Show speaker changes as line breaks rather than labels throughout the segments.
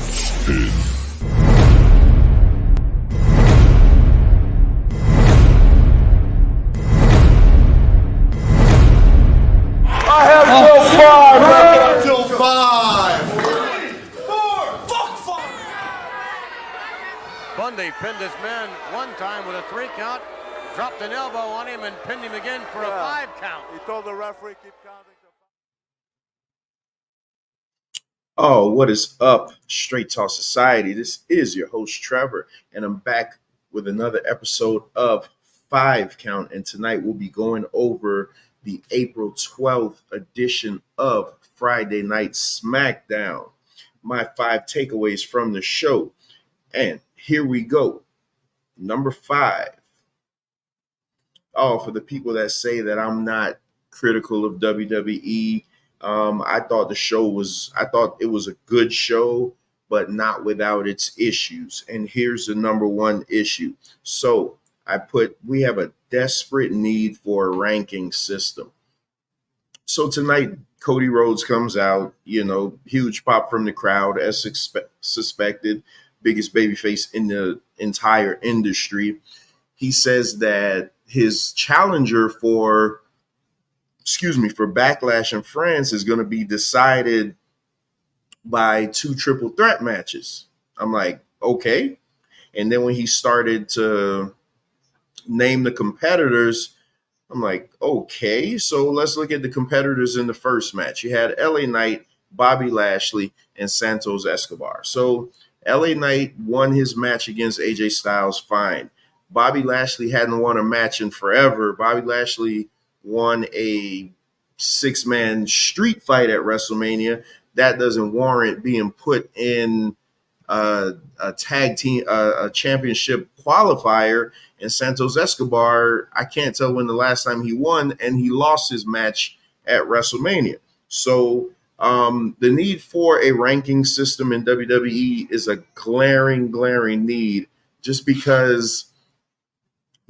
Spin.
I have till 5.
I have till 5.
4. Fuck 5. Bundy pinned his man one time with a 3 count, dropped an elbow on him, and pinned him again for a 5 count.
He told the referee keep counting.
Oh, what is up, Straight Talk Society? This is your host, Trevor, and I'm back with another episode of 5 Count. And tonight we'll be going over the April 12th edition of Friday Night Smackdown. My 5 takeaways from the show. And here we go. Number 5. Oh, for the people that say that I'm not critical of WWE, I thought it was a good show, but not without its issues. And here's the number one issue. So we have a desperate need for a ranking system. So tonight, Cody Rhodes comes out, huge pop from the crowd as suspected, biggest babyface in the entire industry. He says that his challenger for Backlash in France is going to be decided by 2 triple threat matches. I'm like, okay. And then when he started to name the competitors, I'm like, okay, so let's look at the competitors in the first match. You had LA Knight, Bobby Lashley, and Santos Escobar. So LA Knight won his match against AJ Styles, fine. Bobby Lashley hadn't won a match in forever. Bobby Lashley won a 6-man street fight at WrestleMania. That doesn't warrant being put in a tag team, a championship qualifier. And Santos Escobar, I can't tell when the last time he won, and he lost his match at WrestleMania. So the need for a ranking system in WWE is a glaring need, just because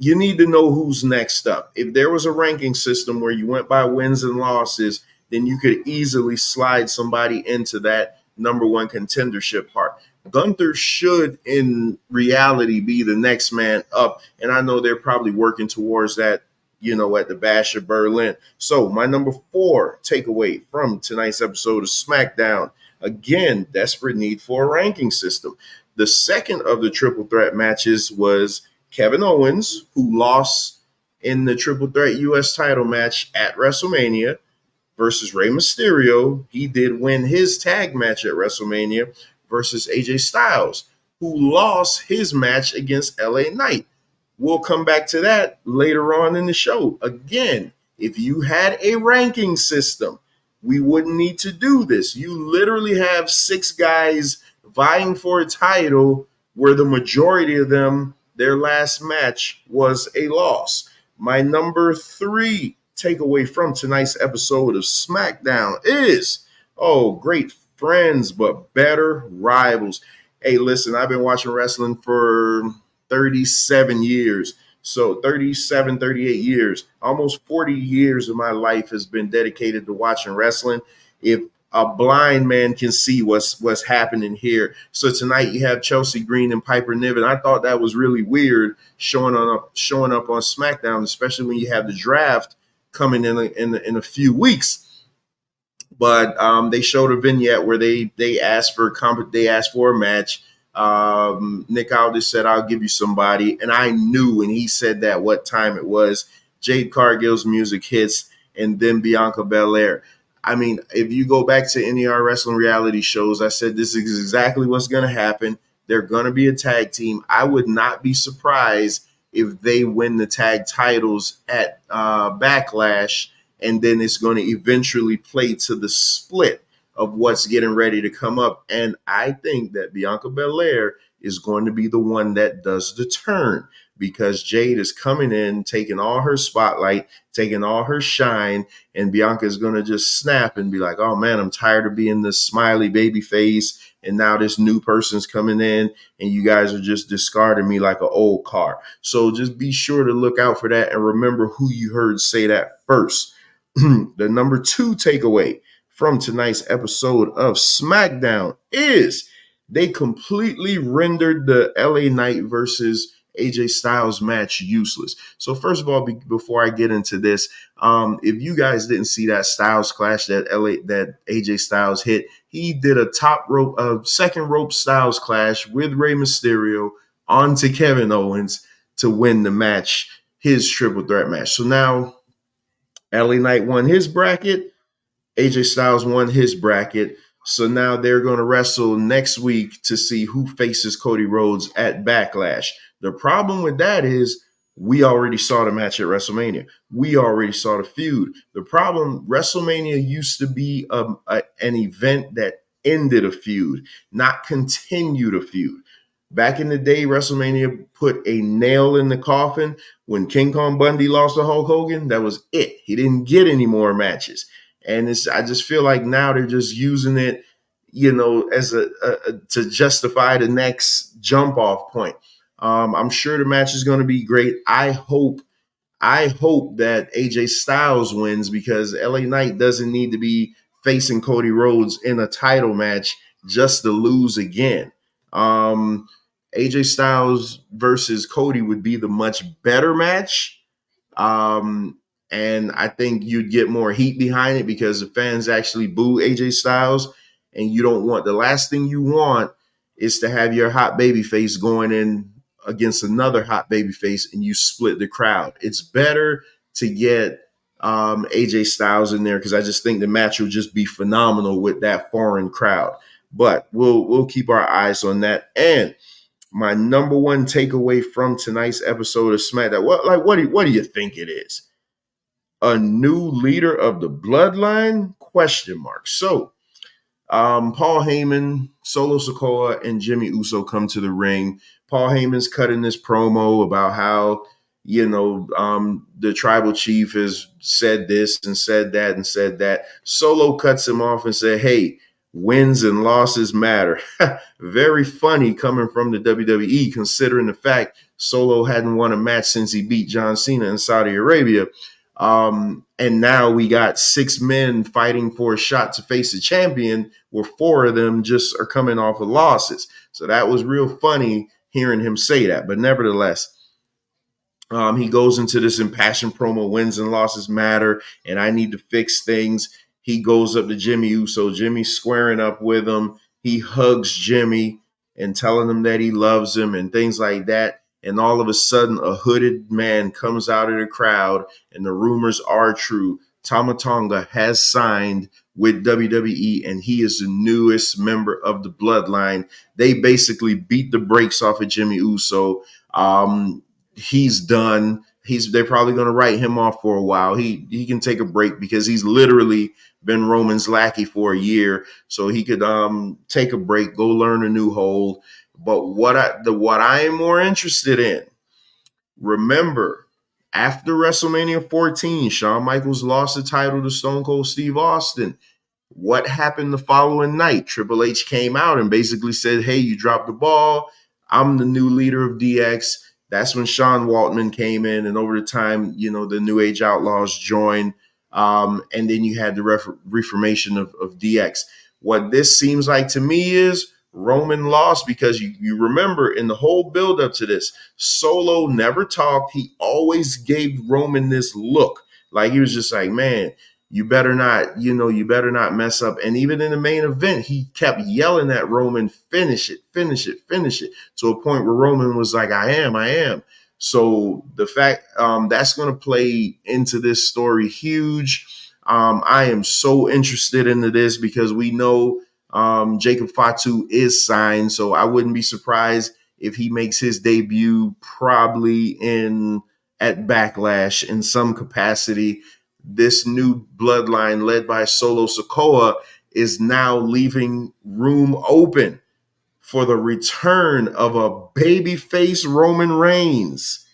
you need to know who's next up. If there was a ranking system where you went by wins and losses, then you could easily slide somebody into that number one contendership part. Gunther should, in reality, be the next man up. And I know they're probably working towards that, at the Bash of Berlin. So my number 4 takeaway from tonight's episode of SmackDown, again, desperate need for a ranking system. The second of the triple threat matches was Kevin Owens, who lost in the triple threat U.S. title match at WrestleMania versus Rey Mysterio. He did win his tag match at WrestleMania versus AJ Styles, who lost his match against LA Knight. We'll come back to that later on in the show. Again, if you had a ranking system, we wouldn't need to do this. You literally have 6 guys vying for a title where the majority of them, their last match was a loss. My number 3 takeaway from tonight's episode of SmackDown is, great friends, but better rivals. Hey, listen, I've been watching wrestling for 37 years. So 37, 38 years, almost 40 years of my life has been dedicated to watching wrestling. If a blind man can see what's happening here. So tonight you have Chelsea Green and Piper Niven. I thought that was really weird showing up on SmackDown, especially when you have the draft coming in a few weeks. But they showed a vignette where they asked for a match. Nick Aldis said, "I'll give you somebody," and I knew when he said that what time it was. Jade Cargill's music hits, and then Bianca Belair. I mean, if you go back to NER wrestling reality shows, I said this is exactly what's going to happen. They're going to be a tag team. I would not be surprised if they win the tag titles at Backlash, and then it's going to eventually play to the split of what's getting ready to come up. And I think that Bianca Belair is going to be the one that does the turn, because Jade is coming in, taking all her spotlight, taking all her shine, and Bianca is going to just snap and be like, oh man, I'm tired of being this smiley baby face, and now this new person's coming in, and you guys are just discarding me like an old car. So just be sure to look out for that, and remember who you heard say that first. The number 2 takeaway from tonight's episode of SmackDown is they completely rendered the LA Knight versus AJ Styles match useless. So first of all, before I get into this, if you guys didn't see that Styles clash that AJ Styles hit, he did a second rope Styles clash with Rey Mysterio onto Kevin Owens to win the match, his triple threat match. So now LA Knight won his bracket, AJ Styles won his bracket. So now they're going to wrestle next week to see who faces Cody Rhodes at Backlash. The problem with that is we already saw the match at WrestleMania. We already saw the feud. The problem, WrestleMania used to be an event that ended a feud, not continued a feud. Back in the day, WrestleMania put a nail in the coffin. When King Kong Bundy lost to Hulk Hogan, that was it. He didn't get any more matches. And I just feel like now they're just using it, as to justify the next jump off point. I'm sure the match is going to be great. I hope that AJ Styles wins because LA Knight doesn't need to be facing Cody Rhodes in a title match just to lose again. AJ Styles versus Cody would be the much better match. And I think you'd get more heat behind it because the fans actually boo AJ Styles. And the last thing you want is to have your hot baby face going in against another hot baby face and you split the crowd. It's better to get AJ Styles in there because I just think the match will just be phenomenal with that foreign crowd. But we'll keep our eyes on that. And my number one takeaway from tonight's episode of SmackDown, what do you think it is? A new leader of the Bloodline? ? So, Paul Heyman, Solo Sikoa, and Jimmy Uso come to the ring. Paul Heyman's cutting this promo about how, the tribal chief has said this and said that and said that. Solo cuts him off and said, hey, wins and losses matter. Very funny coming from the WWE, considering the fact Solo hadn't won a match since he beat John Cena in Saudi Arabia. And now we got 6 men fighting for a shot to face the champion, where 4 of them just are coming off of losses. So that was real funny hearing him say that. But nevertheless, he goes into this impassioned promo, wins and losses matter, and I need to fix things. He goes up to Jimmy Uso. Jimmy's squaring up with him. He hugs Jimmy and telling him that he loves him and things like that. And all of a sudden, a hooded man comes out of the crowd, and the rumors are true. Tama Tonga has signed with WWE, and he is the newest member of the Bloodline. They basically beat the brakes off of Jimmy Uso. He's done. They're probably going to write him off for a while. He can take a break because he's literally been Roman's lackey for a year, so he could take a break, go learn a new hold. But what I am more interested in, remember, after WrestleMania 14, Shawn Michaels lost the title to Stone Cold Steve Austin. What happened the following night? Triple H came out and basically said, hey, you dropped the ball. I'm the new leader of DX. That's when Sean Waltman came in, and over the time, the New Age Outlaws joined. And then you had the reformation of DX. What this seems like to me is Roman lost because you remember in the whole buildup to this, Solo never talked. He always gave Roman this look. Like he was just like, man, you better not mess up. And even in the main event, he kept yelling at Roman, finish it, finish it, finish it, to a point where Roman was like, I am. So the fact that's going to play into this story huge. I am so interested into this because we know Jacob Fatu is signed, so I wouldn't be surprised if he makes his debut probably at Backlash in some capacity. This new Bloodline led by Solo Sikoa is now leaving room open for the return of a babyface Roman Reigns,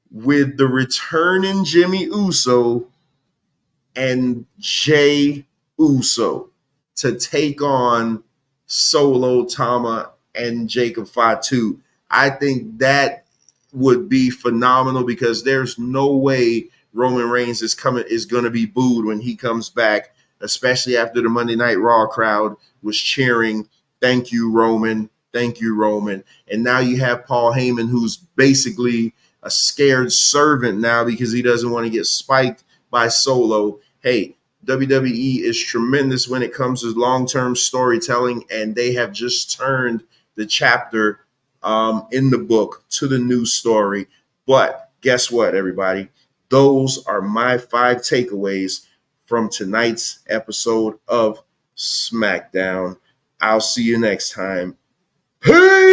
with the returning Jimmy Uso and Jey Uso to take on Solo, Tama, and Jacob Fatu. I think that would be phenomenal because there's no way Roman Reigns is going to be booed when he comes back, especially after the Monday Night Raw crowd was cheering Thank you, Roman. Thank you, Roman. And now you have Paul Heyman, who's basically a scared servant now because he doesn't want to get spiked by Solo. Hey, WWE is tremendous when it comes to long-term storytelling, and they have just turned the chapter in the book to the new story. But guess what, everybody? Those are my 5 takeaways from tonight's episode of SmackDown. I'll see you next time. Peace!